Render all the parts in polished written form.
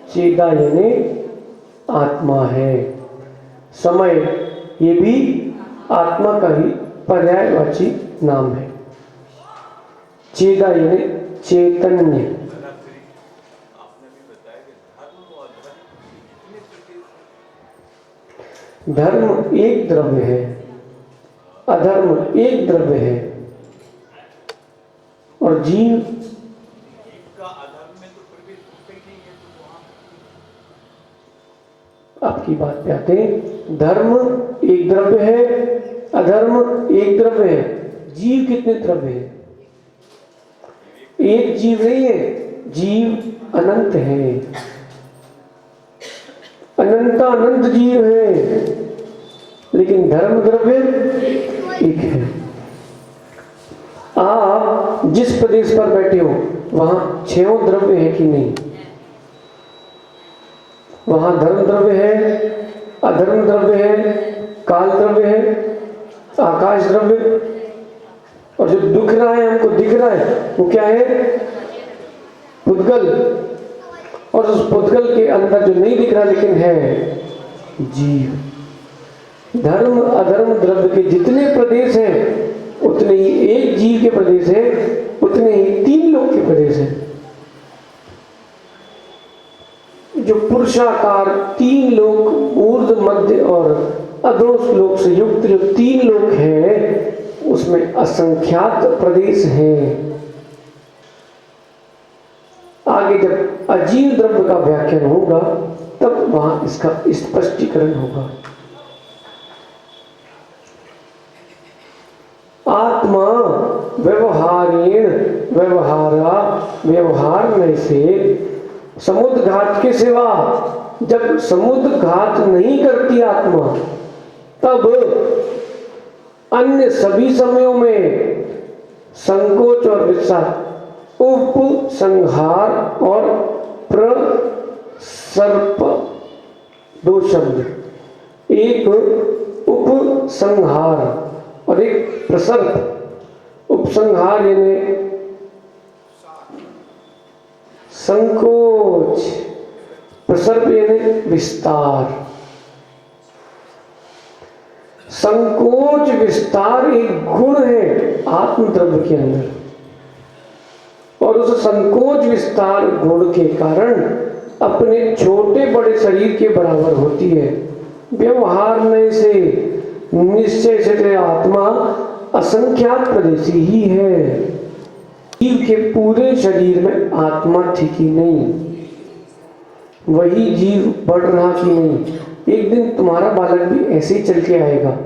चेदा यानी आत्मा है। समय ये भी आत्मा का ही पर्यायवाची नाम है। चेदा यानी चैतन्य। धर्म एक द्रव्य है, अधर्म एक द्रव्य है, और जीव आपकी बात पे आते हैं। धर्म एक द्रव्य है, अधर्म एक द्रव्य है, जीव कितने द्रव्य है? एक जीव नहीं है, जीव अनंत है, अनंता अनंत जीव है, लेकिन धर्म द्रव्य एक है। आप जिस प्रदेश पर बैठे हो वहां 6 द्रव्य है कि नहीं? वहां धर्म द्रव्य है, अधर्म द्रव्य है, काल द्रव्य है, आकाश द्रव्य, और जो दिख रहा है, हमको दिख रहा है, वो क्या है? पुद्गल। और उस पुद्गल के अंदर जो नहीं दिख रहा लेकिन है, जीव। धर्म अधर्म द्रव्य के जितने प्रदेश हैं उतने ही एक जीव के प्रदेश हैं, उतने ही 3 लोक के प्रदेश हैं। जो पुरुषाकार 3 लोक, ऊर्ध्व मध्य और अधोस लोक से युक्त जो 3 लोक हैं, उसमें असंख्यात प्रदेश हैं। आगे जब अजीव द्रव्य का व्याख्यान होगा तब वहां इसका स्पष्टीकरण होगा। आत्मा व्यवहारेण व्यवहारा, व्यवहार में से समुद्र घात के सिवा, जब समुद्र घात नहीं करती आत्मा, तब अन्य सभी समयों में संकोच और विषाद, उपसंहार और प्रसर्प, 2 शब्द, एक उपसंहार और एक प्रसर्प। उपसंहार यानी संकोच, प्रसर्प यानी विस्तार। संकोच विस्तार एक गुण है आत्मद्रव्य के अंदर, और उस संकोच विस्तार गुण के कारण अपने छोटे बड़े शरीर के बराबर होती है। व्यवहार में से निश्चय से आत्मा असंख्यात प्रदेशी ही है। जीव के पूरे शरीर में आत्मा थी कि नहीं, वही जीव बढ़ रहा कि नहीं। एक दिन तुम्हारा बालक भी ऐसे ही चल के आएगा,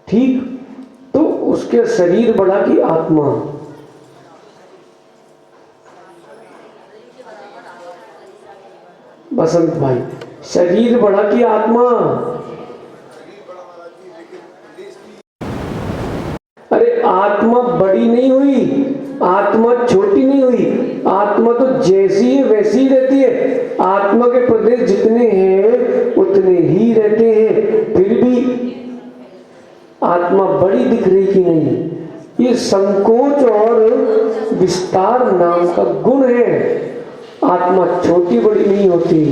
ठीक? तो उसके शरीर बढ़ा कि आत्मा? बसंत भाई, शरीर बढ़ा कि आत्मा? अरे आत्मा बड़ी नहीं हुई, आत्मा छोटी नहीं हुई, आत्मा तो जैसी है वैसी ही रहती है। आत्मा के प्रदेश जितने हैं उतने ही रहते हैं, फिर भी आत्मा बड़ी दिख रही कि नहीं? ये संकोच और विस्तार नाम का गुण है। आत्मा छोटी बड़ी नहीं होती।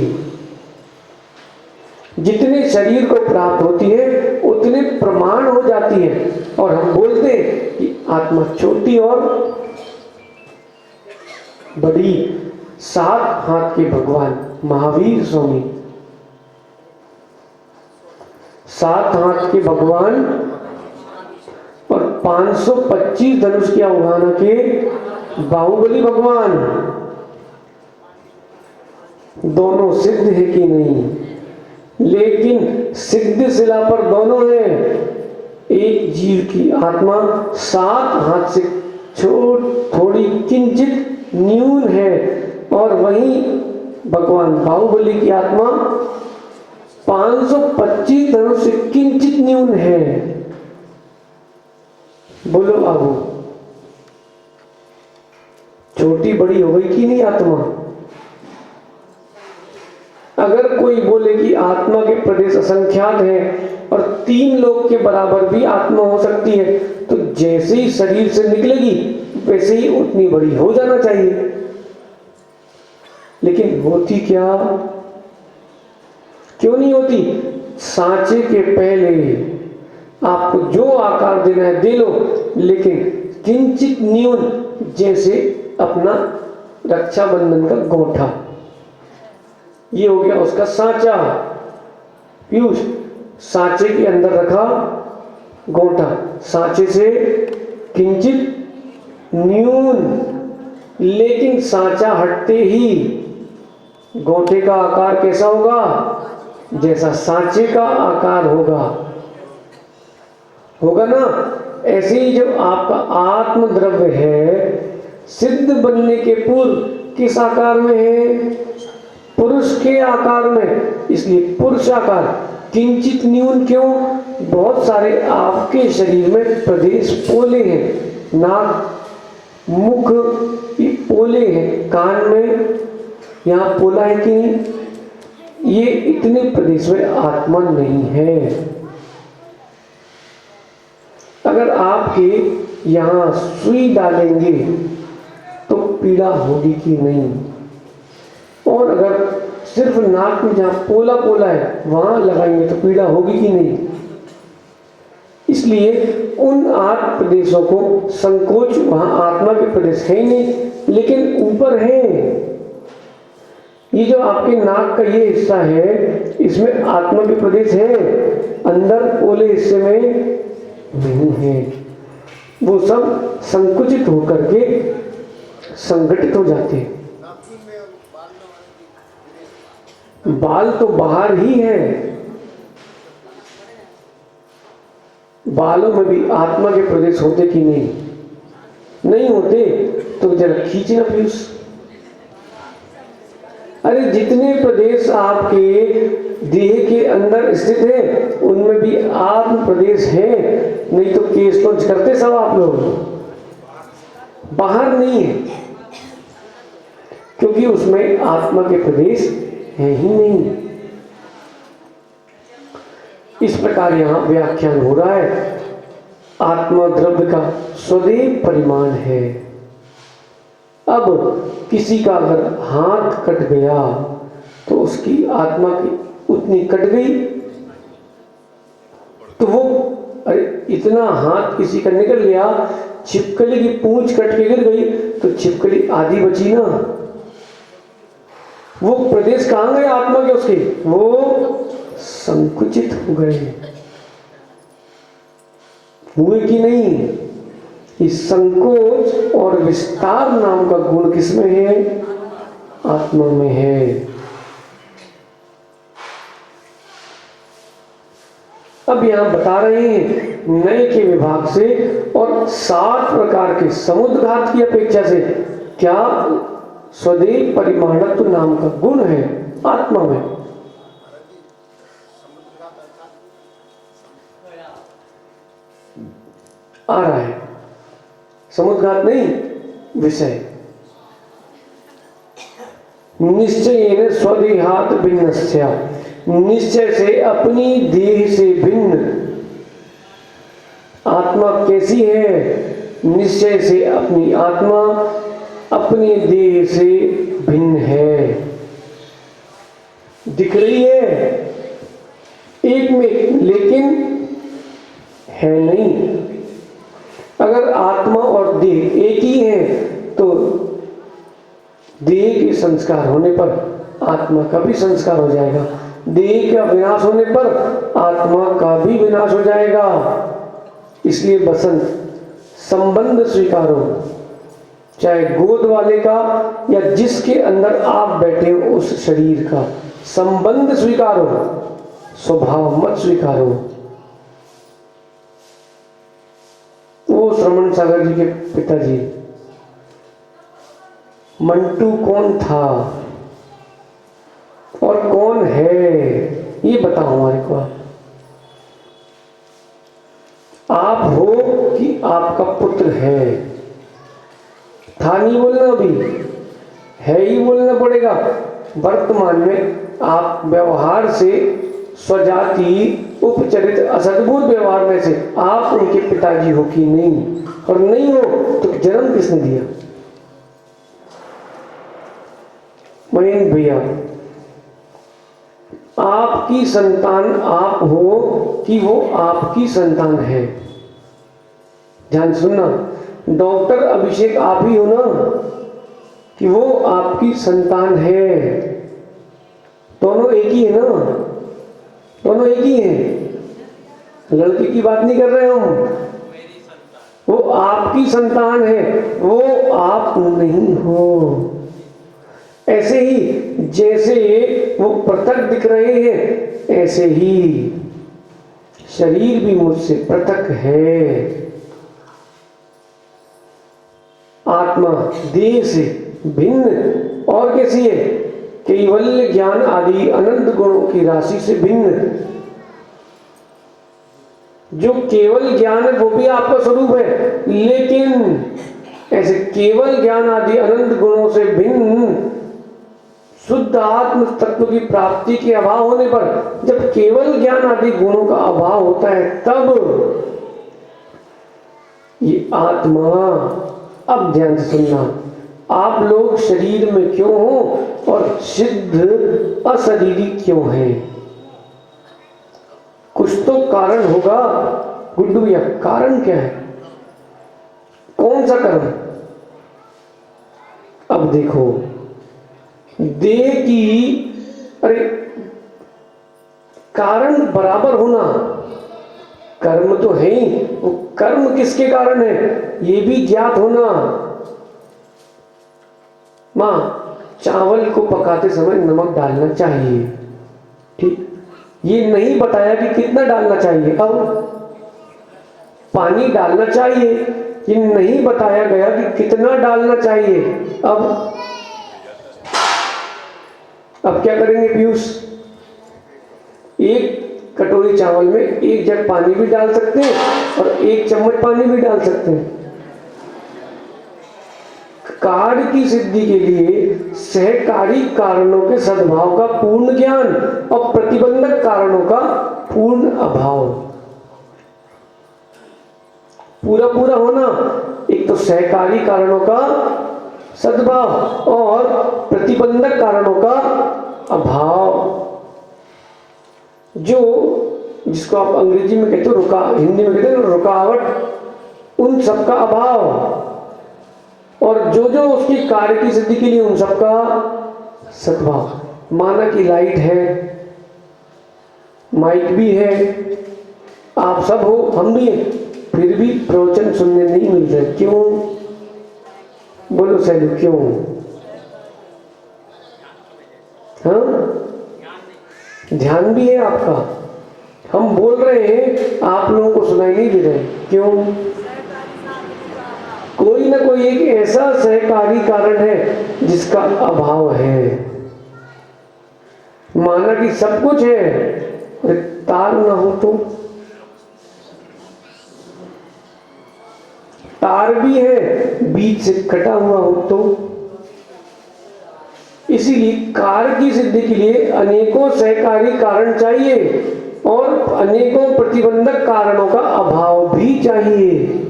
जितने शरीर को प्राप्त होती है उतने प्रमाण हो जाती है, और हम बोलते हैं कि आत्मा छोटी और बड़ी। 7 हाथ के भगवान महावीर स्वामी, 7 हाथ के भगवान और 525 धनुष के अवगाहना के बाहुबली भगवान, दोनों सिद्ध है कि नहीं? लेकिन सिद्ध शिला पर दोनों हैं। एक जीव की आत्मा 7 हाथ से थोड़ी किंचित न्यून है, और वहीं भगवान बाहुबली की आत्मा 525 धनुष से किंचित न्यून है। बोलो आगो, छोटी बड़ी हो गई कि नहीं आत्मा? अगर कोई बोले कि आत्मा के प्रदेश असंख्यात हैं और 3 लोक के बराबर भी आत्मा हो सकती है, तो जैसे ही शरीर से निकलेगी वैसे ही उतनी बड़ी हो जाना चाहिए। लेकिन होती क्या, क्यों नहीं होती? सांचे के पहले आपको जो आकार देना है दे लो, लेकिन किंचित न्यून, जैसे अपना रक्षाबंधन का गोंठा, ये हो गया उसका सांचा। पीयूष, सांचे के अंदर रखा गोंठा, सांचे से किंचित न्यून, लेकिन सांचा हटते ही गोंठे का आकार कैसा होगा? जैसा सांचे का आकार होगा ना। ऐसे ही जब आपका आत्म द्रव्य है, सिद्ध बनने के पूर्व किस आकार में है? पुरुष के आकार में। इसलिए पुरुष आकार किंचित न्यून क्यों? बहुत सारे आपके शरीर में प्रदेश पोले हैं, नाक मुख ये पोले हैं, कान में यहाँ पोला है कि नहीं? ये इतने प्रदेश में आत्मा नहीं है। अगर आपके यहाँ सुई डालेंगे तो पीड़ा होगी कि नहीं? और अगर सिर्फ नाक में जहाँ पोला पोला है वहां लगाएंगे तो पीड़ा होगी कि नहीं? इसलिए उन 8 प्रदेशों को संकोच, वहां आत्मा के प्रदेश है ही नहीं, लेकिन ऊपर है। ये जो आपके नाक का ये हिस्सा है, इसमें आत्मा के प्रदेश है, अंदर पोले हिस्से में नहीं है। वो सब संकुचित होकर के संगठित हो जाते हैं। बाल तो बाहर ही है, बालों में भी आत्मा के प्रदेश होते कि नहीं? नहीं होते। तो जरा खींचना पीयूष। अरे जितने प्रदेश आपके देह के अंदर स्थित है उनमें भी आत्म प्रदेश है, नहीं तो केस तो करते सब आप लोग। बाहर नहीं है, क्योंकि उसमें आत्मा के प्रदेश है ही नहीं। इस प्रकार यहां व्याख्यान हो रहा है, आत्मा द्रव्य का स्वदेव परिमाण है। अब किसी का अगर हाथ कट गया तो उसकी आत्मा की उतनी कट गई, तो वो अरे इतना हाथ किसी का निकल गया, छिपकली की पूंछ कट के गिर गई तो छिपकली आधी बची ना। वो प्रदेश कहां गए आत्मा के? उसके वो संकुचित हो गए, हुए कि नहीं? इस संकोच और विस्तार नाम का गुण किसमें है? आत्मा में है। अब यहां बता रहे हैं नए के विभाग से और 7 प्रकार के समुद्घात की अपेक्षा से क्या स्वदेव परिमाणत्व नाम का गुण है आत्मा में। आ रहा है, समुद्घात नहीं, विषय। निश्चय स्वदेहात भिन्नस्या, निश्चय से अपनी देह से भिन्न आत्मा कैसी है? निश्चय से अपनी आत्मा अपने देह से भिन्न है। दिख रही है एक में, लेकिन है नहीं। अगर आत्मा और देह एक ही है तो देह के संस्कार होने पर आत्मा का भी संस्कार हो जाएगा, देह का विनाश होने पर आत्मा का भी विनाश हो जाएगा। इसलिए बसंत, संबंध स्वीकारो, चाहे गोद वाले का या जिसके अंदर आप बैठे हो उस शरीर का संबंध स्वीकारो, स्वभाव मत स्वीकारो। वो श्रमण सागर जी के पिताजी मंटू कौन था और कौन है ये बताओ हमारे को। आप हो कि आपका पुत्र है, था नहीं बोलना, अभी है ही बोलना पड़ेगा। वर्तमान में आप व्यवहार से स्वजाति उपचरित असद्भुत व्यवहार में से आप उनके पिताजी हो कि नहीं, और नहीं हो तो जन्म किसने दिया? महेंद्र भैया, आपकी संतान आप हो कि वो आपकी संतान है? ध्यान सुनना, डॉक्टर अभिषेक आप ही हो ना कि वो आपकी संतान है? दोनों एक ही है ना? दोनों एक ही हैं। लड़की की बात नहीं कर रहे हम, वो आपकी संतान है, वो आप नहीं हो। ऐसे ही जैसे वो पृथक दिख रहे हैं, ऐसे ही शरीर भी मुझसे पृथक है। आत्मा देह से भिन्न और कैसी है? कैवल्य ज्ञान आदि अनंत गुणों की राशि से भिन्न। जो केवल ज्ञान है वो भी आपका स्वरूप है, लेकिन ऐसे केवल ज्ञान आदि अनंत गुणों से भिन्न शुद्ध आत्म तत्व की प्राप्ति के अभाव होने पर, जब केवल ज्ञान आदि गुणों का अभाव होता है, तब ये आत्मा, अब ध्यान से सुनना, आप लोग शरीर में क्यों हो और सिद्ध अशरीरी क्यों है? कुछ तो कारण होगा गुड्डू भैया। कारण क्या है? कौन सा कारण? अब देखो, देह की, अरे कारण बराबर होना, कर्म तो है ही, वो कर्म किसके कारण है ये भी ज्ञात होना। मां, चावल को पकाते समय नमक डालना चाहिए, ठीक, ये नहीं बताया कि कितना डालना चाहिए। अब पानी डालना चाहिए, ये नहीं बताया गया कि कितना डालना चाहिए। अब क्या करेंगे पीयूष? एक कटोरी चावल में एक जग पानी भी डाल सकते हैं और एक चम्मच पानी भी डाल सकते हैं। कार्य की सिद्धि के लिए सहकारी कारणों के सद्भाव का पूर्ण ज्ञान और प्रतिबंधक कारणों का पूर्ण अभाव, पूरा पूरा होना। एक तो सहकारी कारणों का सद्भाव और प्रतिबंधक कारणों का अभाव, जो जिसको आप अंग्रेजी में कहते हो हिंदी में कहते हो रुकावट, उन सबका अभाव, और जो जो उसकी कार्य की सिद्धि के लिए उन सबका सद्भाव। माना कि लाइट है, माइक भी है, आप सब हो, हम भी हैं, फिर भी प्रवचन सुनने नहीं मिल रहे। क्यों? बोलो सैलू, क्यों? हाँ, ध्यान भी है आपका, हम बोल रहे हैं, आप लोगों को सुनाई नहीं दे रहे। क्यों? कोई ना कोई एक ऐसा सहकारी कारण है जिसका अभाव है। माना कि सब कुछ है, तार ना हो तो, तार भी है, बीच से कटा हुआ हो तो। इसीलिए कार्य की सिद्धि के लिए अनेकों सहकारी कारण चाहिए और अनेकों प्रतिबंधक कारणों का अभाव भी चाहिए।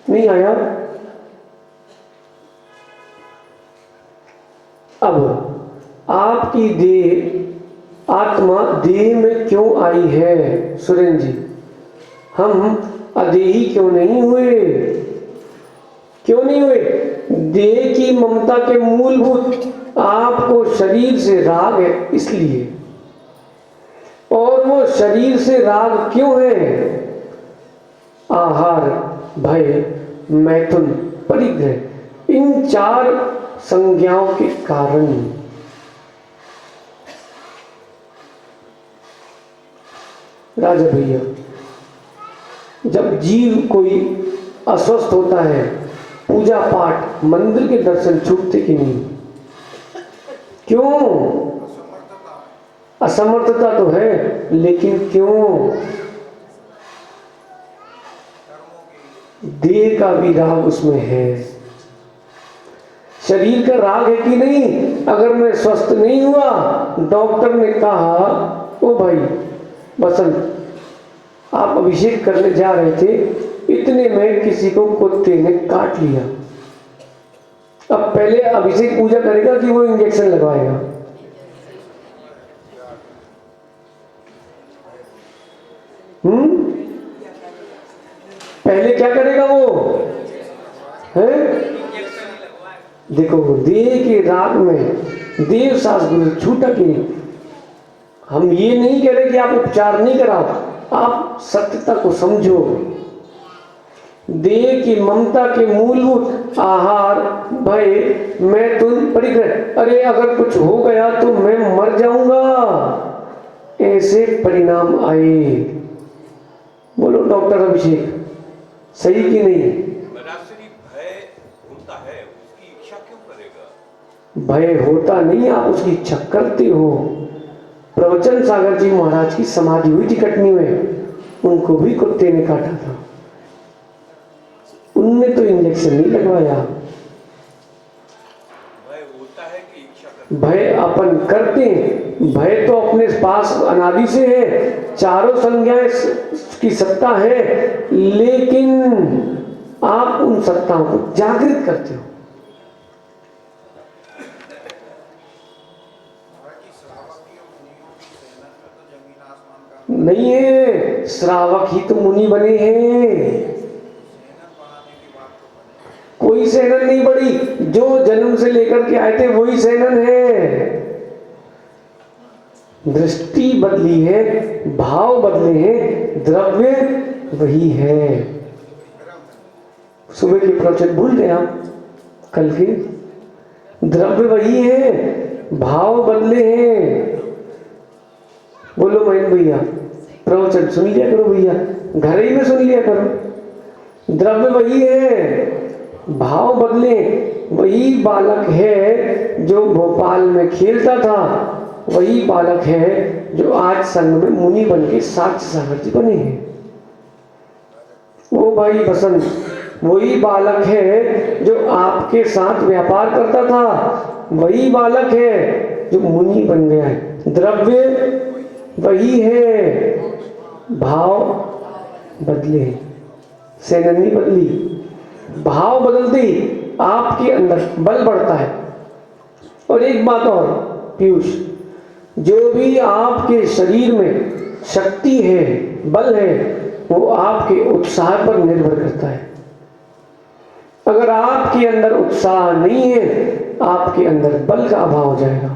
नहीं आया? अब आपकी देह, आत्मा देह में क्यों आई है सुरेंद्र जी? हम अदेही क्यों नहीं हुए? क्यों नहीं हुए? देह की ममता के मूलभूत आपको शरीर से राग है, इसलिए। और वो शरीर से राग क्यों है? आहार, भय, मैथुन, परिग्रह, इन 4 संज्ञाओं के कारण। राजा भैया, जब जीव कोई अस्वस्थ होता है, पूजा पाठ, मंदिर के दर्शन छूटते कि नहीं? क्यों? असमर्थता तो है, लेकिन क्यों? देह का भी राग उसमें है, शरीर का राग है कि नहीं? अगर मैं स्वस्थ नहीं हुआ, डॉक्टर ने कहा, ओ भाई बसंत, आप अभिषेक करने जा रहे थे, इतने में किसी को कुत्ते ने काट लिया। अब पहले पहले अभिषेक पूजा करेगा कि वो इंजेक्शन लगवाएगा? पहले क्या करेगा वो है? देखो, देह के राग में देव शास्त्र छूटा कि नहीं। हम ये नहीं कह रहे कि आप उपचार नहीं कराओ, आप सत्यता को समझो। देह की ममता के मूलभूत आहार, भय, मैं तुम परिग्रह, अरे अगर कुछ हो गया तो मैं मर जाऊंगा, ऐसे परिणाम आए। बोलो डॉक्टर अभिषेक, सही कि नहीं? भय होता है, उसकी इच्छा क्यों करेगा? भय होता नहीं, आप उसकी इच्छा करते हो। प्रवचन सागर जी महाराज की समाधि हुई थी कटनी में, उनको भी कुत्ते ने काटा था, उनने तो इंजेक्शन नहीं लगवाया। भय होता है कि इच्छा करते? भय अपन करते हैं, भय तो अपने पास अनादि से है, चारों संज्ञाएं की सत्ता है, लेकिन आप उन सत्ताओं को जागृत करते हो। नहीं है, श्रावक ही तो मुनि बने हैं, कोई सेनन नहीं बड़ी। जो जन्म से लेकर के आए थे वही सेनन है। दृष्टि बदली है, भाव बदले हैं, द्रव्य वही है। सुबह के प्रवचन भूल गए आप? कल के द्रव्य वही है, भाव बदले हैं। बोलो महेंद्र भैया, प्रवचन सुन लिया करो भैया, घर ही में सुन लिया करो। द्रव्य वही है, भाव बदले। वही बालक है जो भोपाल में खेलता था, वही बालक है जो आज संघ में मुनि बन के साक्ष्य सागर जी बने हैं। वो भाई बसंत, वही बालक है जो आपके साथ व्यापार करता था, वही बालक है जो मुनि बन गया है। द्रव्य वही है, भाव बदले, सेननी बदली। भाव बदलती आपके अंदर बल बढ़ता है। और एक बात और पीयूष, जो भी आपके शरीर में शक्ति है, बल है, वो आपके उत्साह पर निर्भर करता है। अगर आपके अंदर उत्साह नहीं है, आपके अंदर बल का अभाव हो जाएगा।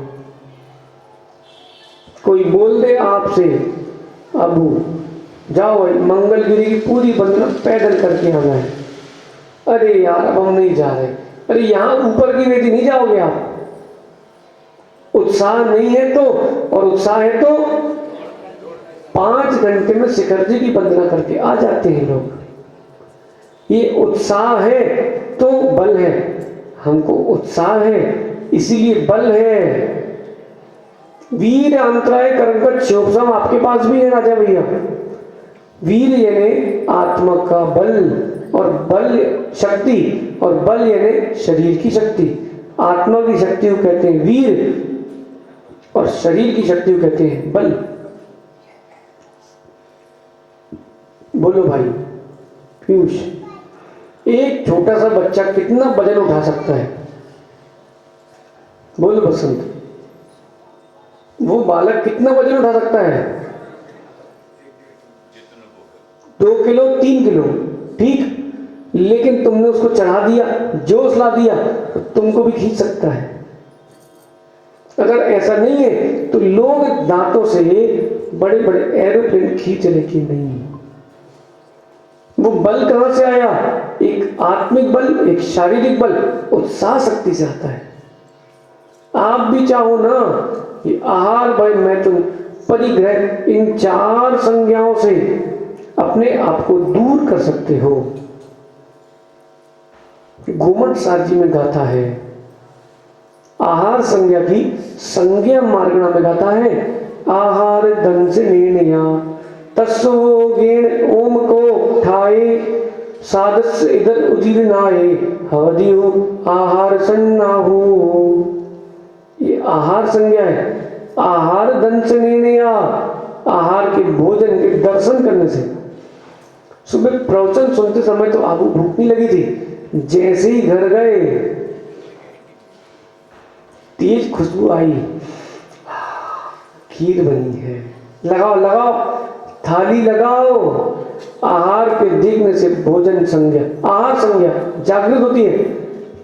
कोई बोल दे आपसे, अबू जाओ मंगलगिरी की पूरी वंदना पैदल करके आना है, अरे यार अब हम नहीं जा रहे, अरे यहां ऊपर की वेदी नहीं जाओगे आप। उत्साह नहीं है तो, और उत्साह है तो 5 घंटे में शिखर जी की वंदना करके आ जाते हैं लोग। ये उत्साह है तो बल है, हमको उत्साह है इसीलिए बल है। वीर अंतराय कर्मकट शोभसम आपके पास भी है राजा भैया। वीर यानी आत्मा का बल, और बल शक्ति, और बल यानी शरीर की शक्ति। आत्मा की शक्ति को कहते हैं वीर, और शरीर की शक्ति को कहते हैं बल। बोलो भाई पीयूष, एक छोटा सा बच्चा कितना वजन उठा सकता है? बोलो बसंत, वो बालक कितना वजन उठा सकता है? 2 किलो 3 किलो, ठीक। लेकिन तुमने उसको चढ़ा दिया, जोश ला दिया, तो तुमको भी खींच सकता है। अगर ऐसा नहीं है तो लोग दांतों से बड़े बड़े एरोप्लेन खींच रहे कि नहीं। वो बल कहां से आया? एक आत्मिक बल, एक शारीरिक बल, उत्साह शक्ति से आता है। आप भी चाहो ना, ये आहार, भय, मैथुन, परिग्रह, इन 4 संज्ञाओं से अपने आप को दूर कर सकते हो। घुमट साजी में गाथा है, आहार संज्ञा की संज्ञा मार्गणा में गाता है, आहार धन से निर्णया तस्व गेण ओम को ठाए सादस इधर उजीर नाए हवदियो आहार सन्नाहु। ये आहार संज्ञा है। आहार धन से निर्णया, आहार के भोजन के दर्शन करने से। सुबह प्रवचन सुनते समय तो आपको भूख नहीं लगी थी, जैसे ही घर गए तेज खुशबू आई, खीर बनी है, लगाओ लगाओ, थाली लगाओ। आहार के देखने से भोजन संज्ञा, आहार संज्ञा जागृत होती है।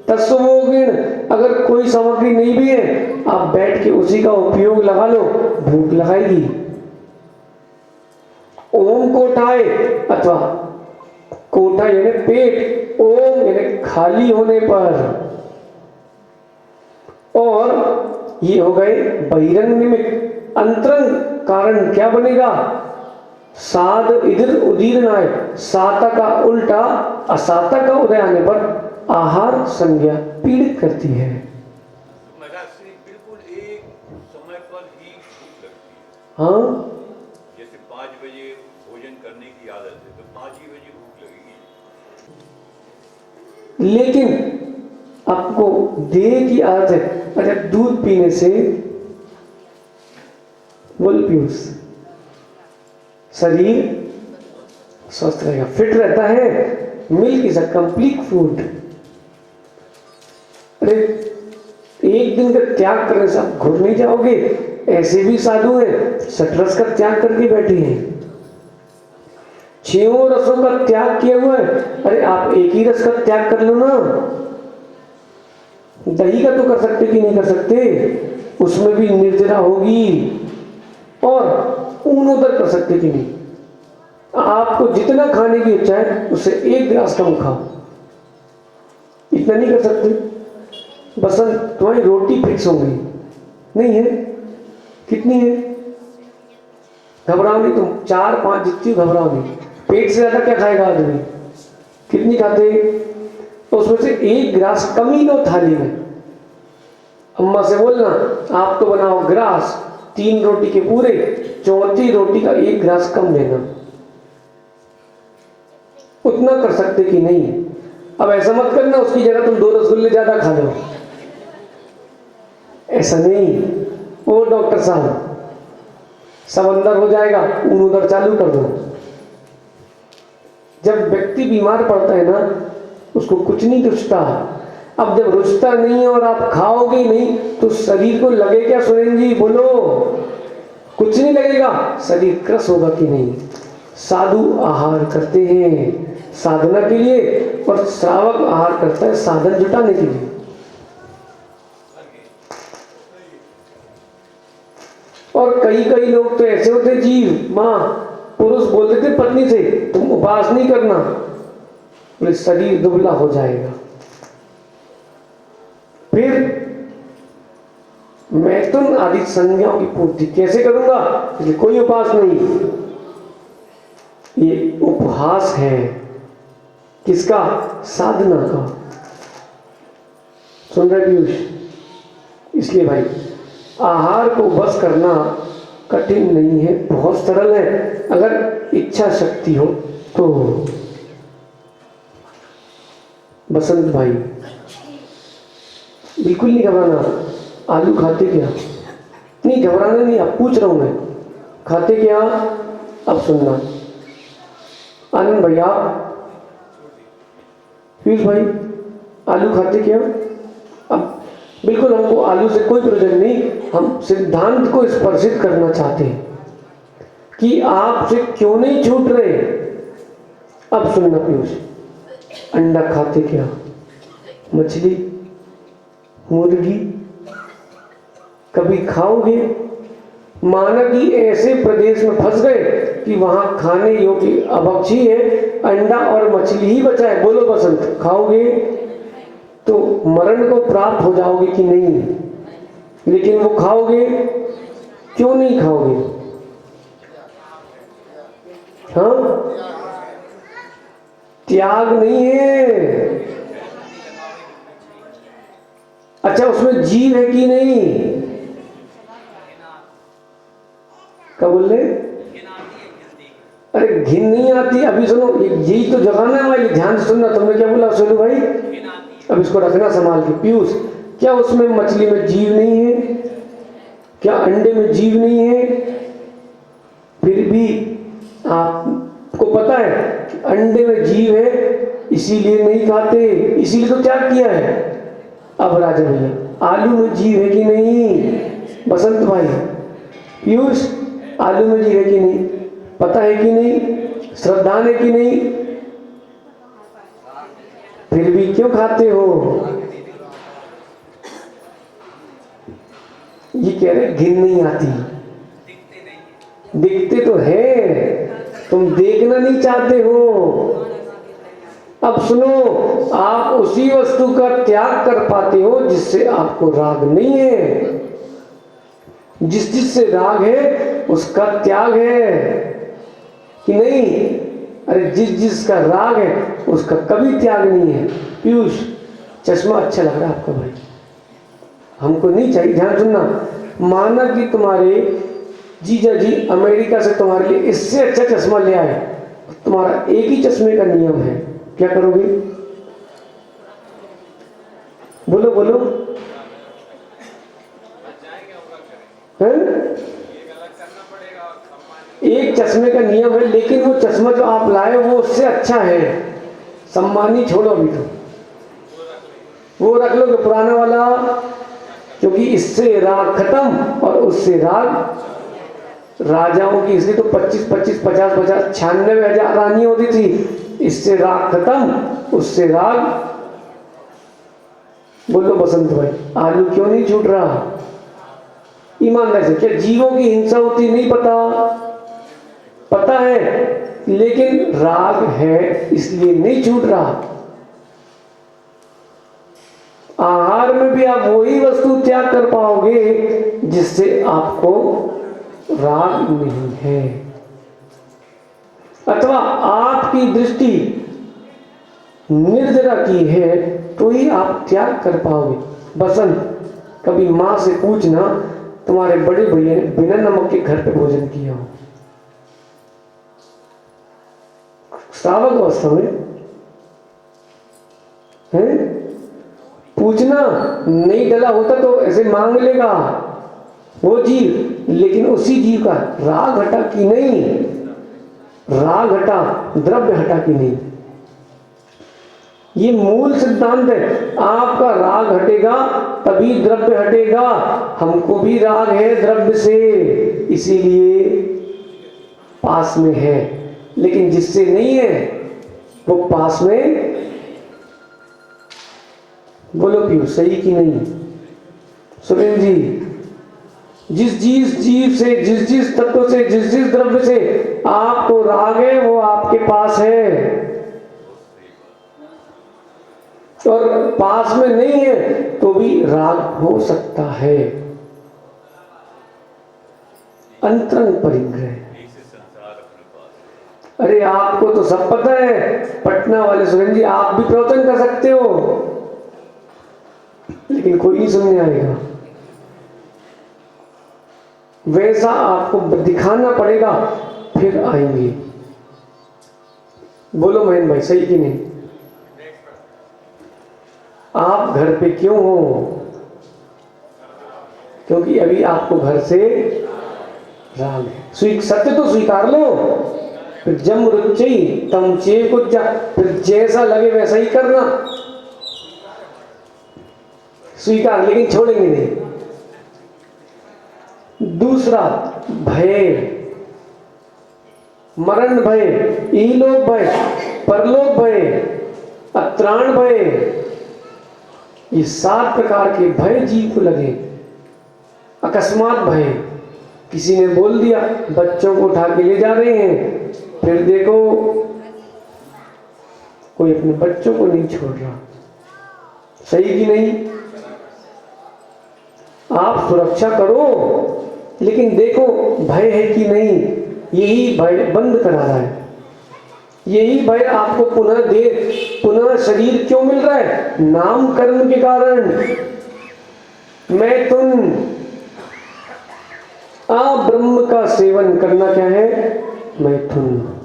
तत्समोगिण, अगर कोई सामग्री नहीं भी है, आप बैठ के उसी का उपयोग लगा लो, भूख लगाएगी। ओम कोठाए, अथवा कोठा यानी पेट, ओम यानी खाली होने पर। और ये हो गए बहिरंग निमित्त। अंतरंग कारण क्या बनेगा? साध इधर उदीरनाय, साता का उल्टा असाता का उदय आने पर आहार संज्ञा पीड़ित करती है। महाराज से बिल्कुल एक समय पर ही भूख लगती है। हाँ, जैसे 5 बजे भोजन करने की आदत है तो 5 ही बजे भूख लगेगी। लेकिन आपको देह की आदत है, अच्छा दूध पीने से बोल पीयूष शरीर स्वस्थ रहेगा, फिट रहता है। Milk is a complete food. अरे एक दिन का त्याग करने से आप घुर नहीं जाओगे। ऐसे भी साधु हैं, सटरस का त्याग करके बैठे हैं, 6 रसों का त्याग किया हुआ है। अरे आप एक ही रस का त्याग कर लो ना। दही का तो कर सकते कि नहीं कर सकते, उसमें भी निर्जरा होगी। और ऊनोदर कर सकते कि नहीं। आपको जितना खाने की इच्छा है उससे 1 गिलास कम खाओ, इतना नहीं कर सकते। बसंत तुम्हारी रोटी फिक्स हो गई नहीं है, कितनी है? घबराओ नहीं तुम, 4-5 जितनी घबराओ नहीं। पेट से ज्यादा क्या खाएगा आदमी? कितनी खाते? तो उसमें से 1 गिलास कम ही लो थाली में। अम्मा से बोलना आप तो बनाओ गिलास 3 रोटी के पूरे, 4थी रोटी का 1 गिलास कम लेना। उतना कर सकते कि नहीं? अब ऐसा मत करना उसकी जगह तुम 2 रसगुल्ले ज्यादा खा लो, ऐसा नहीं। ओ डॉक्टर साहब सब अंदर हो जाएगा, ऊन उधर चालू कर दो। जब व्यक्ति बीमार पड़ता है ना, उसको कुछ नहीं रुचता। अब जब रुचता नहीं है और आप खाओगे नहीं तो शरीर को लगे क्या? सुरेंद्र जी बोलो, कुछ नहीं लगेगा। शरीर क्रस होगा कि नहीं? साधु आहार करते हैं साधना के लिए, और श्रावक आहार करता है साधन जुटाने के लिए। और कई लोग तो ऐसे होते जीव माँ पुरुष बोलते थे पत्नी से तुम उपवास नहीं करना, बोले शरीर दुबला हो जाएगा। फिर मैथुन आदि संज्ञाओं की पूर्ति कैसे करूंगा? इसलिए कोई उपवास नहीं, ये उपहास है। किसका? साधना का। सुन रहे पीयूष? इसलिए भाई आहार को बस करना कठिन नहीं है, बहुत सरल है, अगर इच्छा शक्ति हो तो। बसंत भाई बिल्कुल नहीं घबराना। आलू खाते क्या? नहीं घबराना नहीं, अब पूछ रहा हूं मैं, खाते क्या? अब सुनना। आनंद भैया, पीयूष भाई, आलू खाते क्या? अब बिल्कुल हमको आलू से कोई प्रयोजन नहीं, हम सिद्धांत को स्पर्शित करना चाहते हैं कि आपसे क्यों नहीं छूट रहे। अब सुनना पीयूष, अंडा खाते क्या? मछली, मुर्गी कभी खाओगे? माना कि ऐसे प्रदेश में फंस गए कि वहां खाने योग्य अभक्षी है, अंडा और मछली ही बचा है, बोलो बसंत खाओगे? तो मरण को प्राप्त हो जाओगे कि नहीं? लेकिन वो खाओगे, क्यों नहीं खाओगे? हाँ, त्याग नहीं है। अच्छा उसमें जीव है कि नहीं? क्या बोल रहे? अरे घिन नहीं आती। अभी सुनो, यही तो जगाना है भाई, ध्यान से सुनना। तुमने क्या बोला सोनू भाई? अब इसको रखना संभाल के। पीयूष, क्या उसमें मछली में जीव नहीं है? क्या अंडे में जीव नहीं है? फिर भी आपको पता है कि अंडे में जीव है, इसीलिए नहीं खाते, इसीलिए तो त्याग किया है। अब राजा भैया, आलू में जीव है कि नहीं? बसंत भाई, पीयूष, आलू में जीव है कि नहीं? पता है कि नहीं? श्रद्धान है कि नहीं? फिर भी क्यों खाते हो? ये कह रहे घिन नहीं आती, दिखते तो है, तुम देखना नहीं चाहते हो। अब सुनो, आप उसी वस्तु का त्याग कर पाते हो जिससे आपको राग नहीं है। जिससे राग है उसका त्याग है कि नहीं? अरे जिसका राग है उसका कभी त्याग नहीं है। पीयूष, चश्मा अच्छा लग रहा है आपका भाई, हमको नहीं चाहिए। ध्यान सुनना, माना कि तुम्हारे जीजा जी अमेरिका से तुम्हारे लिए इससे अच्छा चश्मा ले आए, तुम्हारा एक ही चश्मे का नियम है, क्या करोगे? बोलो बोलो, है? एक चश्मे का नियम है, लेकिन वो चश्मा जो आप लाए वो उससे अच्छा है। सम्मानी छोड़ो अभी तो, वो रख लो पुराना वाला, क्योंकि इससे राग खत्म और उससे राग। राजाओं की इसलिए तो 25 25 50 50 96,000 रानी होती थी। इससे राग खत्म, उससे राग। बोलो बसंत भाई, आलू क्यों नहीं छूट रहा? ईमानदारी से, क्या जीवों की हिंसा होती नहीं? पता है, लेकिन राग है इसलिए नहीं छूट रहा। आहार में भी आप वही वस्तु त्याग कर पाओगे जिससे आपको राग नहीं है, अथवा आपकी दृष्टि निर्जरा की है तो ही आप त्याग कर पाओगे। बसंत, कभी मां से पूछना तुम्हारे बड़े भैया ने बिना नमक के घर पे भोजन किया हो, श्रावक अवस्था में है? पूछना, नहीं डला होता तो ऐसे मांग लेगा वो जीव, लेकिन उसी जीव का राग हटा कि नहीं? राग हटा, द्रव्य हटा कि नहीं? ये मूल सिद्धांत है। आपका राग हटेगा तभी द्रव्य हटेगा। हमको भी राग है द्रव्य से, इसीलिए पास में है, लेकिन जिससे नहीं है वो पास में। बोलो पीयूष, सही कि नहीं? सुरेंद्र जी, जिस जीव से, जिस तत्व से, जिस द्रव्य से आपको राग है वो आपके पास है, और पास में नहीं है तो भी राग हो सकता है। अंतरंग परिग्रह। अरे आपको तो सब पता है, पटना वाले सुरेंद्र जी, आप भी प्रवचन कर सकते हो, लेकिन कोई नहीं सुनने आएगा। वैसा आपको दिखाना पड़ेगा, फिर आएंगे। बोलो महेंद्र भाई, सही कि नहीं? आप घर पे क्यों हो? क्योंकि अभी आपको घर से राग है। सत्य तो स्वीकार लो, फिर जम रुचि तम चे कुछ जा, फिर जैसा लगे वैसा ही करना, स्वीकार, लेकिन छोड़ेंगे नहीं। दूसरा, भय, मरण भय, इहलोक भय, परलोक भय, अत्राण भय, ये 7 प्रकार के भय जीव को लगे। अकस्मात भय, किसी ने बोल दिया बच्चों को उठा के ले जा रहे हैं, फिर देखो कोई अपने बच्चों को नहीं छोड़ रहा, सही कि नहीं? आप सुरक्षा करो, लेकिन देखो भय है कि नहीं। यही भय बंद करा रहा है, यही भय आपको पुनः शरीर क्यों मिल रहा है? नाम कर्म के कारण। मैथुन, ब्रह्म का सेवन करना क्या है? मैथुन।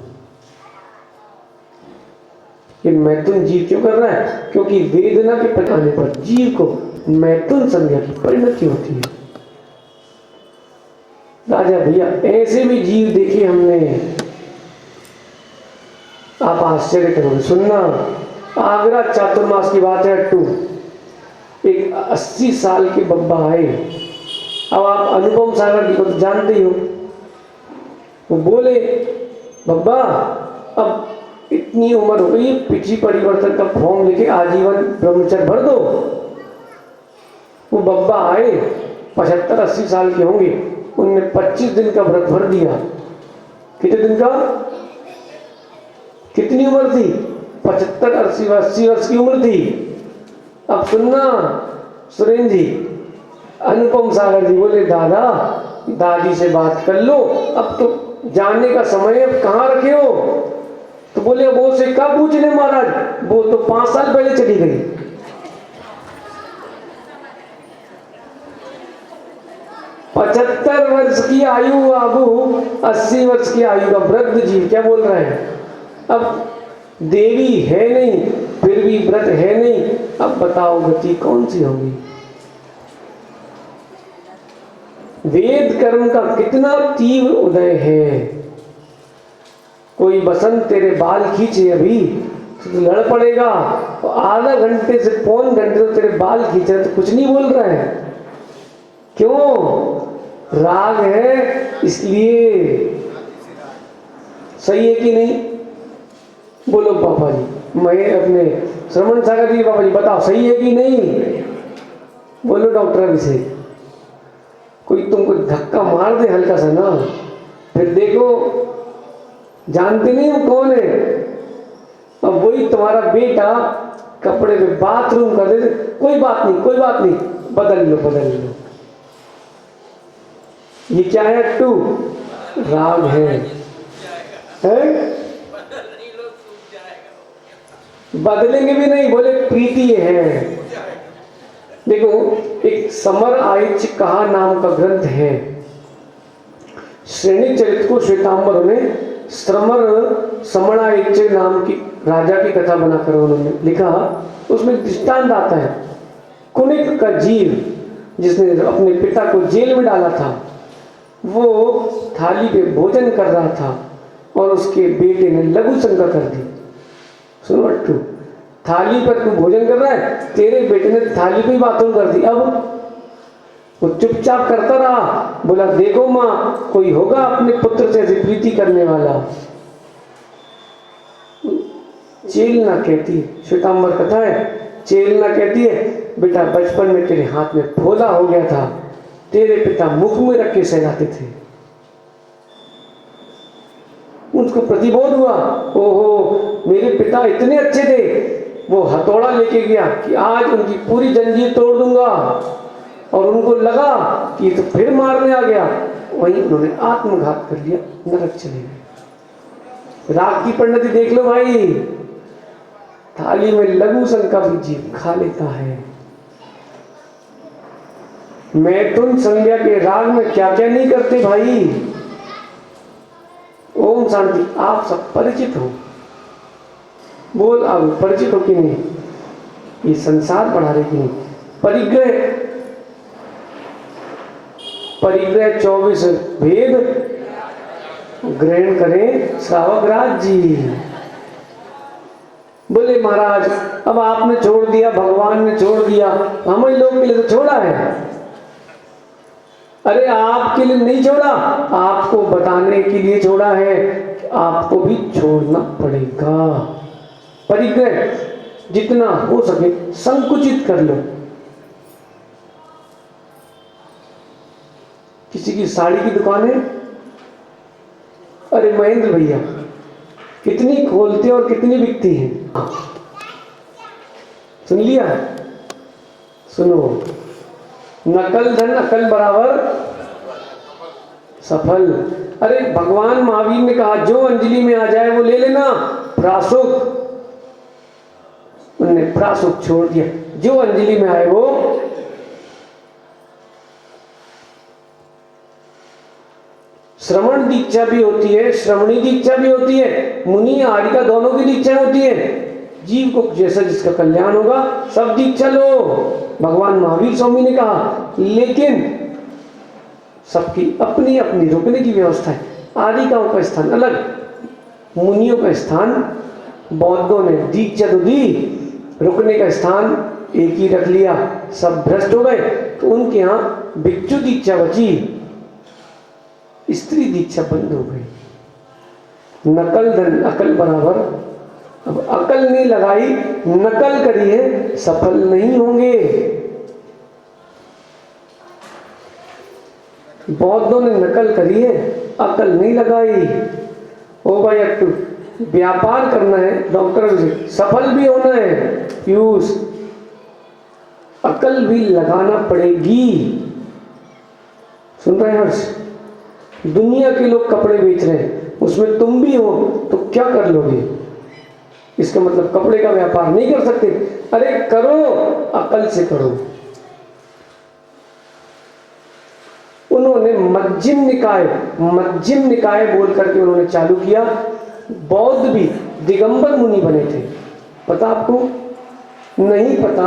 ये मैथुन जीव क्यों कर रहा है? क्योंकि वेदना के पटाने पर जीव को मैथुन संज्ञा की परिणति होती है। राजा भैया, ऐसे भी जीव देखे हमने, आप आश्चर्य करोगे। सुनना, आगरा चातुर्मास की बात है। एक 80 साल के बब्बा आए। अब आप अनुपम सागर जी को तो जानते ही हो। वो बोले, बब्बा अब इतनी उम्र हो गई, पिछी परिवर्तन का फॉर्म लेके आजीवन ब्रह्मचर्य भर दो। वो बब्बा आए, 75-80 साल के होंगे, उनने 25 दिन का व्रत भर दिया। कितने दिन का? कितनी उम्र थी? 75-80 वर्ष की उम्र थी। अब सुनना सुरेंद्र जी, अनुपम सागर जी बोले, दादा दादी से बात कर लो, अब तो जाने का समय, अब कहाँ रखे हो? तो बोले, वो से कब पूछने महाराज, वो तो 5 साल पहले चली गई। पचहत्तर वर्ष की आयु बाबू, 80 वर्ष की आयु का वृद्ध जीव क्या बोल रहे हैं? अब देवी है नहीं, फिर भी व्रत है नहीं, अब बताओ गति कौन सी होगी? वेद कर्म का कितना तीव्र उदय है। कोई बसंत तेरे बाल खींचे अभी तो लड़ पड़ेगा, तो आधा घंटे से पौन घंटे तो तेरे बाल खींच रहे तो कुछ नहीं बोल रहे हैं। क्यों? राग है इसलिए। सही है कि नहीं? बोलो पापा जी, मैं अपने श्रवण सागर जी, पापा जी बताओ सही है कि नहीं? बोलो डॉक्टर अभिषेक। कोई तुमको धक्का मार दे हल्का सा ना, फिर देखो, जानते नहीं हो कौन है? अब वही तुम्हारा बेटा कपड़े पे बाथरूम कर दे, कोई बात नहीं, कोई बात नहीं, बदल लो बदल लो। ये क्या है? टू राग है? बदलेंगे भी नहीं, बोले प्रीति है। देखो, एक समर आइच कहा नाम का ग्रंथ है। श्रेणी चरित को श्वेतांबर ने समणाइच नाम की राजा की कथा बनाकर उन्होंने लिखा। उसमें दृष्टांत आता है, कुनिक का जीव जिसने अपने पिता को जेल में डाला था, वो थाली पे भोजन कर रहा था और उसके बेटे ने लघु शंका कर दी। सुनो अट्टू, थाली पर तू भोजन कर रहा है, तेरे बेटे ने थाली पे ही बाथरूम कर दी। अब वो चुपचाप करता रहा। बोला, देखो माँ, कोई होगा अपने पुत्र से ऐसी प्रीति करने वाला। चेलना कहती है, श्वेतांबर कथा है, चेलना कहती है, बेटा बचपन में तेरे हाथ में फोला हो गया था, तेरे पिता मुख में रख के सहलाते थे। उनको प्रतिबोध हुआ, ओहो मेरे पिता इतने अच्छे थे। वो हथौड़ा लेके गया कि आज उनकी पूरी जंजीर तोड़ दूंगा, और उनको लगा कि तो फिर मारने आ गया। वहीं उन्होंने आत्मघात कर लिया, नरक चले गए। राग की परिणति देख लो भाई। थाली में लघु शंका भी जीव खा लेता है। मैथुन संज्ञा के राग में क्या क्या नहीं करते भाई। ओम शांति। आप सब परिचित हो, बोल अब परिचित हो कि नहीं? ये संसार पढ़ा रहे कि नहीं? परिग्रह 24 भेद ग्रहण करें श्रावकराज जी। बोले महाराज, अब आपने छोड़ दिया, भगवान ने छोड़ दिया, हम लोग के लिए तो छोड़ा है। अरे आपके लिए नहीं छोड़ा, आपको बताने के लिए छोड़ा है कि आपको भी छोड़ना पड़ेगा। परिग्रह जितना हो सके संकुचित कर लो। किसी की साड़ी की दुकान है, अरे महेंद्र भैया कितनी खोलते और कितनी बिकती है, सुन लिया? सुनो, नकल धन अकल बराबर सफल। अरे भगवान महावीर ने कहा जो अंजलि में आ जाए वो ले लेना। प्रासुक, उन्होंने प्रासुक छोड़ दिया, जो अंजलि में आए वो। श्रवण दीक्षा भी होती है, श्रवणी दीक्षा भी होती है, मुनि आर्यिका दोनों की दीक्षा होती है। जीव को जैसा जिसका कल्याण होगा सब दीक्षा लो, भगवान महावीर स्वामी ने कहा। लेकिन सबकी अपनी अपनी रुकने की व्यवस्था है। आर्यिकाओं का स्थान अलग, मुनियों का स्थान, बौद्धों ने दीक्षा तो दी, रुकने का स्थान एक ही रख लिया, सब भ्रष्ट हो गए। तो उनके यहाँ भिक्षु दीक्षा बची, स्त्री दीक्षा बंद हो गई। नकल धन अकल बराबर। अब अकल नहीं लगाई, नकल करी है, सफल नहीं होंगे। बौद्धों ने नकल करी है, अकल नहीं लगाई। ओ भाई अट्टू, व्यापार करना है डॉक्टर से, सफल भी होना है पीयूष, अकल भी लगाना पड़ेगी। सुन रहे हैं हर्ष? दुनिया के लोग कपड़े बेच रहे हैं, उसमें तुम भी हो तो क्या कर लोगे? इसका मतलब कपड़े का व्यापार नहीं कर सकते? अरे करो, अकल से करो। उन्होंने मध्यम निकाय बोल करके उन्होंने चालू किया। बौद्ध भी दिगंबर मुनि बने थे, पता आपको? नहीं पता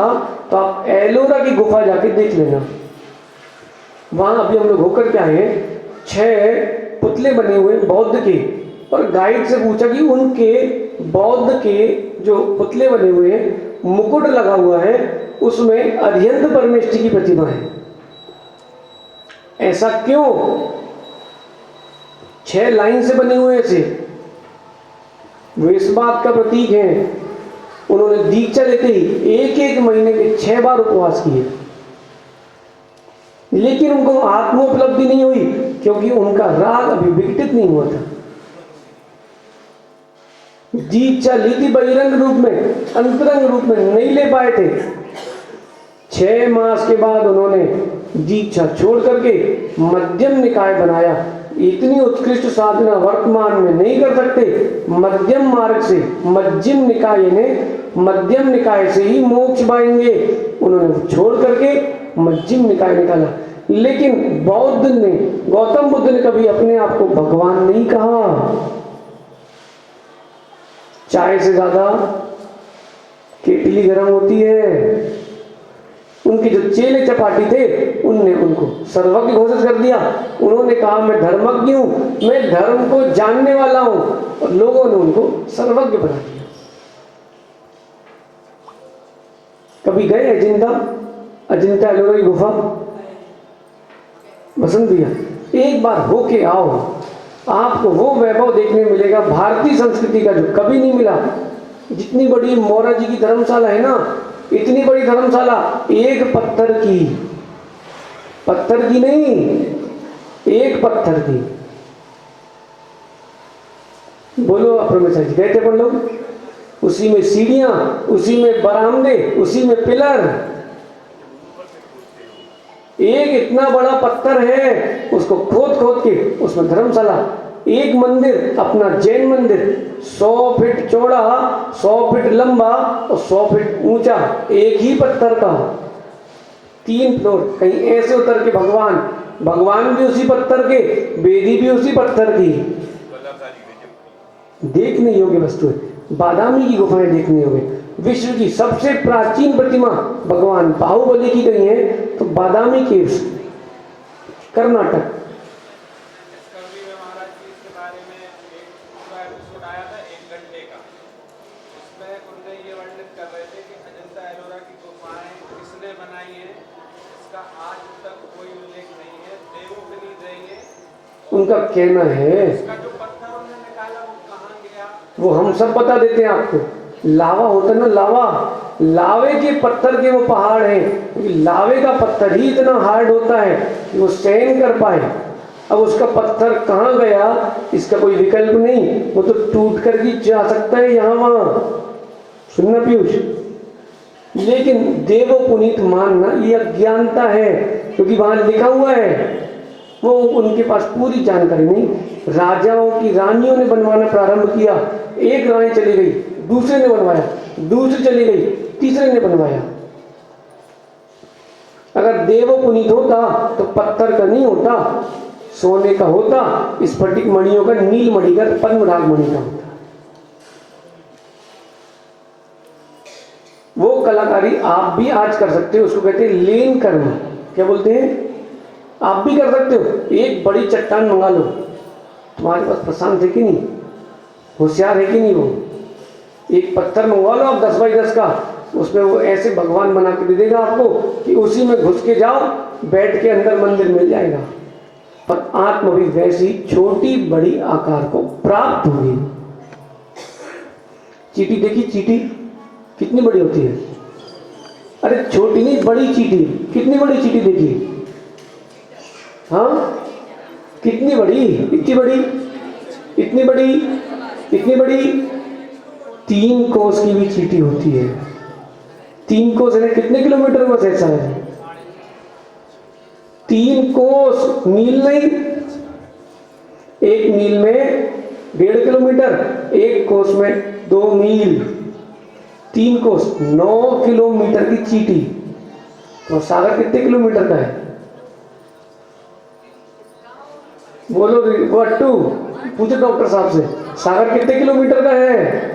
तो आप एलोरा की गुफा जाके देख लेना। वहां अभी हम लोग होकर के आए हैं, 6 पुतले बने हुए बौद्ध के, और गाइड से पूछा कि उनके बौद्ध के जो पुतले बने हुए हैं, मुकुट लगा हुआ है, उसमें अरिहंत परमेष्ठी की प्रतिमा है। ऐसा क्यों? 6 लाइन से बने हुए ऐसे, वो इस बात का प्रतीक है। उन्होंने दीक्षा लेते ही 1-1 महीने के 6 बार उपवास किए, लेकिन उनको आत्मोपलब्धि नहीं हुई, क्योंकि उनका राग अभी विकटित नहीं हुआ था। दीक्षा ली थी बहिरंग रूप में, अंतरंग रूप में नहीं ले पाए थे। 6 मास के बाद उन्होंने दीक्षा छोड़ करके मध्यम निकाय बनाया। इतनी उत्कृष्ट साधना वर्तमान में नहीं कर सकते, मध्यम मार्ग से, मध्यम निकाय से ही मोक्ष पाएंगे। उन्होंने छोड़ करके मध्यम निकाय निकाला। लेकिन गौतम बुद्ध ने कभी अपने आप को भगवान नहीं कहा। चाय से ज्यादा केतली गर्म होती है। उनके जो चेले चपाटी थे, उनने उनको सर्वज्ञ घोषित कर दिया। उन्होंने कहा मैं धर्मज्ञ हूं, मैं धर्म को जानने वाला हूं, और लोगों ने उनको सर्वज्ञ बना दिया। कभी गए अजिंठा एलोरा की गुफा? बसंत भैया, एक बार होके आओ, आपको वो वैभव देखने मिलेगा भारतीय संस्कृति का जो कभी नहीं मिला। जितनी बड़ी मोरा जी की धर्मशाला है ना, इतनी बड़ी धर्मशाला, एक पत्थर की नहीं, एक पत्थर की। बोलो अप्रमेश्वर जी, गए थे अपन लोग? उसी में सीढ़ियां, उसी में बरामदे, उसी में पिलर। एक इतना बड़ा पत्थर है, उसको खोद के उसमें धर्मशाला। एक मंदिर, अपना जैन मंदिर, 100 फीट चौड़ा, 100 फीट लंबा और 100 फीट ऊंचा, एक ही पत्थर का, 3 फ्लोर। कहीं ऐसे उतर के भगवान भी उसी पत्थर के, वेदी भी उसी पत्थर की। देखने योग्य वस्तु है। बादामी की गुफाएं देखने योग्य। विश्व की सबसे प्राचीन प्रतिमा भगवान बाहुबली की कहीं है तो बादामी केव्स, कर्नाटक। उनका कहना है, वो हम सब बता देते हैं आपको। लावा होता ना, लावे के पत्थर के वो पहाड़ हैं, क्योंकि लावे का पत्थर ही इतना हार्ड होता है कि वो सहन कर पाए। अब उसका पत्थर कहाँ गया, इसका कोई विकल्प नहीं, वो तो टूट कर भी जा सकता है यहाँ वहां। सुनना पीयूष, लेकिन देवो पुनीत मानना ये अज्ञानता है, क्योंकि वहां लिखा हुआ है, वो उनके पास पूरी जानकारी नहीं। राजाओं की रानियों ने बनवाना प्रारंभ किया, एक रानी चली गई, दूसरे ने बनवाया, दूसरी चली गई, तीसरे ने बनवाया। अगर देवो पुनीत होता तो पत्थर का नहीं होता, सोने का होता, स्फटिक मणियों का, नील मणि का, पद्मराग मणि का होता। वो कलाकारी आप भी आज कर सकते हो, उसको कहते हैं लेन कर्म। क्या बोलते हैं? आप भी कर सकते हो। एक बड़ी चट्टान मंगा लो, तुम्हारे पास प्रशांत है कि नहीं, होशियार है कि नहीं, वो एक पत्थर मंगवा लो आप 10 बाई 10 का, उसमें वो ऐसे भगवान बना के दे देगा आपको कि उसी में घुस के जाओ, बैठ के अंदर मंदिर मिल जाएगा। और आत्मा भी वैसी छोटी बड़ी आकार को प्राप्त होगी। चींटी देखी, चींटी कितनी बड़ी होती है? अरे छोटी नहीं, बड़ी चींटी। कितनी बड़ी चींटी देखी? हाँ, कितनी बड़ी? इतनी बड़ी, इतनी बड़ी, इतनी बड़ी। 3 कोस की भी चींटी होती है। 3 कोस है कितने किलोमीटर में ऐसा है? 3 कोस, मील नहीं। 1 मील में 1.5 किलोमीटर, 1 कोस में 2 मील, 3 कोस 9 किलोमीटर की चींटी। तो सागर कितने किलोमीटर का है? बोलो अट्टू, पूछो डॉक्टर साहब से, सागर कितने किलोमीटर का है?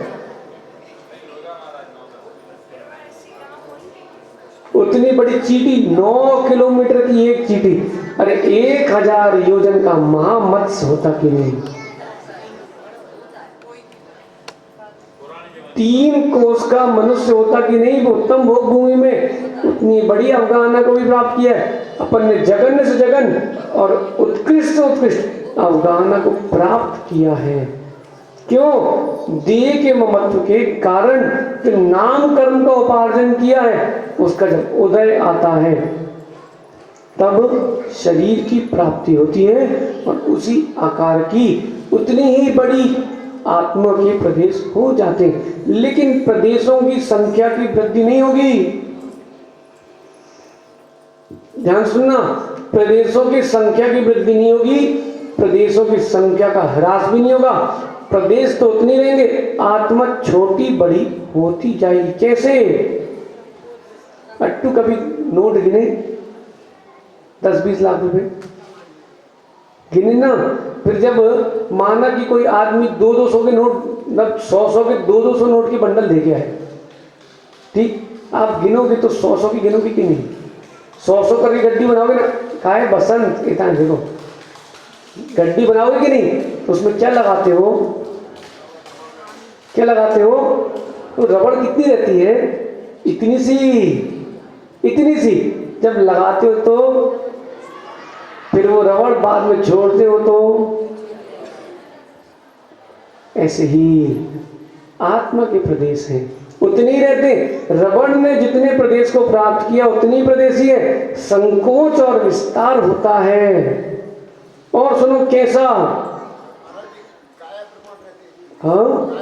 उतनी बड़ी चींटी, 9 किलोमीटर की एक चींटी। अरे 1000 योजन का महामत्स्य होता कि नहीं? 3 कोस का मनुष्य होता कि नहीं? वो उत्तम भोग भूमि में उतनी बड़ी अवगाहना को भी प्राप्त किया है। अपन ने जघन्य से जघन्य और उत्कृष्ट से उत्कृष्ट अवगाहना को प्राप्त किया है। क्यों? देह के ममत्व के कारण जो नाम कर्म का उपार्जन किया है, उसका जब उदय आता है तब शरीर की प्राप्ति होती है और उसी आकार की उतनी ही बड़ी आत्मा के प्रदेश हो जाते हैं। लेकिन प्रदेशों की संख्या की वृद्धि नहीं होगी। ध्यान सुनना, प्रदेशों की संख्या की वृद्धि नहीं होगी, प्रदेशों की संख्या का ह्रास भी नहीं होगा। प्रदेश तो उतने रहेंगे, आत्मा छोटी बड़ी होती जाएगी। कैसे? अट्टू कभी नोट गिने? 10-20 लाख रुपए गिने ना? फिर जब माना कि कोई आदमी 200 के नोट, मतलब 100 के 200 नोट के बंडल लेके आए, ठीक, आप गिनोगे तो 100 की गिनोगे कि नहीं? 100 करके गड्डी बनाओगे ना? कहा है बसंत, इतना देखो, गड्डी बनाओगे कि नहीं? तो उसमें क्या लगाते हो? क्या लगाते हो? तो रबड़ कितनी रहती है? इतनी सी, इतनी सी। जब लगाते हो तो फिर वो रबड़ बाद में छोड़ते हो तो ऐसे ही आत्मा के प्रदेश हैं, उतने ही रहते। रबड़ ने जितने प्रदेश को प्राप्त किया उतनी प्रदेश ही है। संकोच और विस्तार होता है। और सुनो कैसा? हाँ,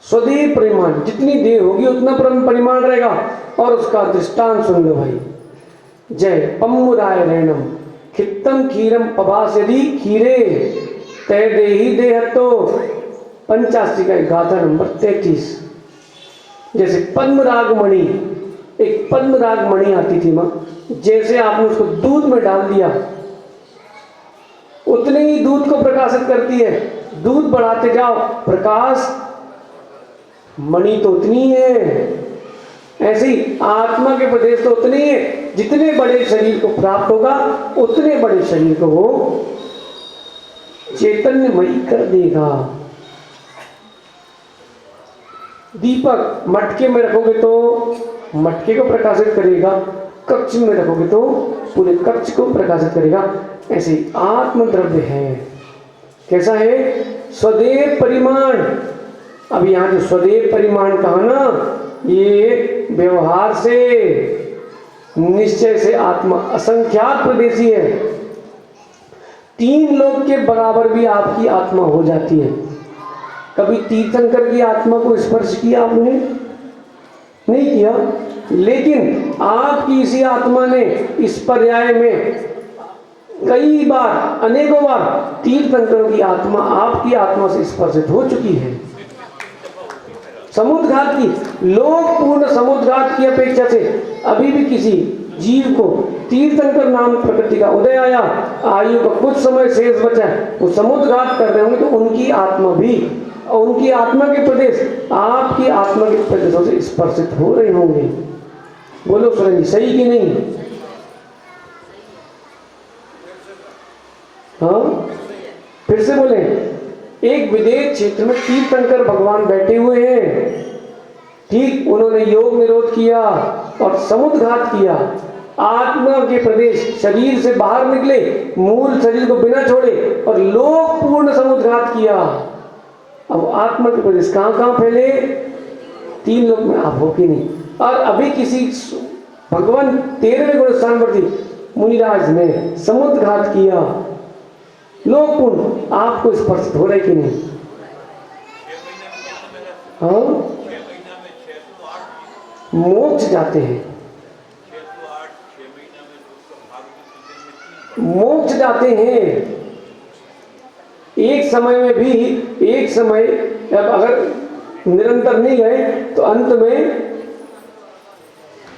स्वदेह परिमाण, जितनी देह होगी उतना परिमाण रहेगा। और उसका दृष्टांत सुन लो भाई। जय पम्मुराय रैणम खित्तम खीरम पभास यदि खीरे तय देही देह। तो 85 का गाथा नंबर 33। जैसे पद्मराग मणि, एक पद्मराग मणि आती थी मां, जैसे आपने उसको दूध में डाल दिया उतने ही दूध को प्रकाशित करती है। दूध बढ़ाते जाओ, प्रकाश मणि तो उतनी है। ऐसे ही आत्मा के प्रदेश तो उतने ही है। जितने बड़े शरीर को प्राप्त होगा उतने बड़े शरीर को वो चैतन्यमयी कर देगा। दीपक मटके में रखोगे तो मटके को प्रकाशित करेगा, कक्ष में रखोगे तो पूरे कक्ष को प्रकाशित करेगा। ऐसे आत्म द्रव्य है। कैसा है? स्वदेह परिमाण। अब यहां जो स्वदेह परिमाण कहा ना, ये व्यवहार से, निश्चय से आत्मा असंख्यात प्रदेशी है। 3 लोग के बराबर भी आपकी आत्मा हो जाती है। कभी तीर्थंकर की आत्मा को स्पर्श किया आपने? नहीं किया। लेकिन आपकी इसी आत्मा ने इस पर्याय में कई बार, अनेकों बार तीर्थंकरों की आत्मा आपकी आत्मा से स्पर्शित हो चुकी है। समुद्रघात की, लोक पूर्ण समुद्रघात की अपेक्षा से अभी भी किसी जीव को तीर्थंकर नाम प्रकृति का उदय आया, आयु का कुछ समय शेष बचा, वो समुद्रघात कर रहे होंगे तो उनकी आत्मा भी और उनकी आत्मा के प्रदेश आपकी आत्मा के प्रदेशों से स्पर्शित हो रहे होंगे। बोलो सुरेंद्र, सही कि नहीं? हाँ, फिर से बोले। एक विदेश क्षेत्र में तीर्थंकर भगवान बैठे हुए हैं, ठीक उन्होंने योग निरोध किया और समुद्घात किया। आत्मा के प्रदेश शरीर से बाहर निकले, मूल शरीर को बिना छोड़े और लोक पूर्ण समुद्घात किया। अब आत्मा के प्रदेश कहां कहां फैले? 3 लोक में आप हो कि नहीं। और अभी किसी भगवान 13वें गुण स्थान पर थी, मुनिराज ने समुद्घात किया, लोक पूर्ण आपको स्पर्शित हो रहे कि नहीं? 6 महीने में कितने में रहते? हाँ 6 महीना में 608 मोक्ष जाते हैं, 608 6 महीना में तो उसका भाग में 3 मोक्ष जाते हैं। एक समय में भी, एक समय अब अगर निरंतर नहीं गए तो अंत में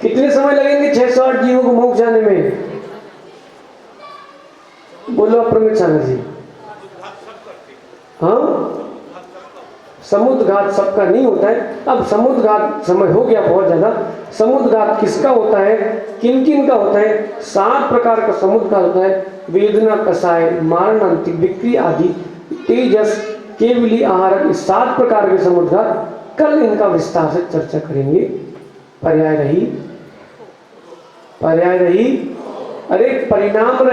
कितने समय लगेंगे 608 जीवों को मोक्ष जाने में? बोलो प्रमित सागर जी। हाँ समुद्घात सबका नहीं होता है। अब समुद्घात समय हो गया बहुत ज्यादा। समुद्घात किसका होता है, किन किन का होता है? 7 प्रकार का समुद्घात होता है। वेदना, कसाय, मारणांतिक, विक्री आदि, तेजस, केवली, आहारक, 7 प्रकार के समुद्घात। कल इनका विस्तार से चर्चा करेंगे। पर्याय रही, पर्याय रही, अरे परिणाम रही।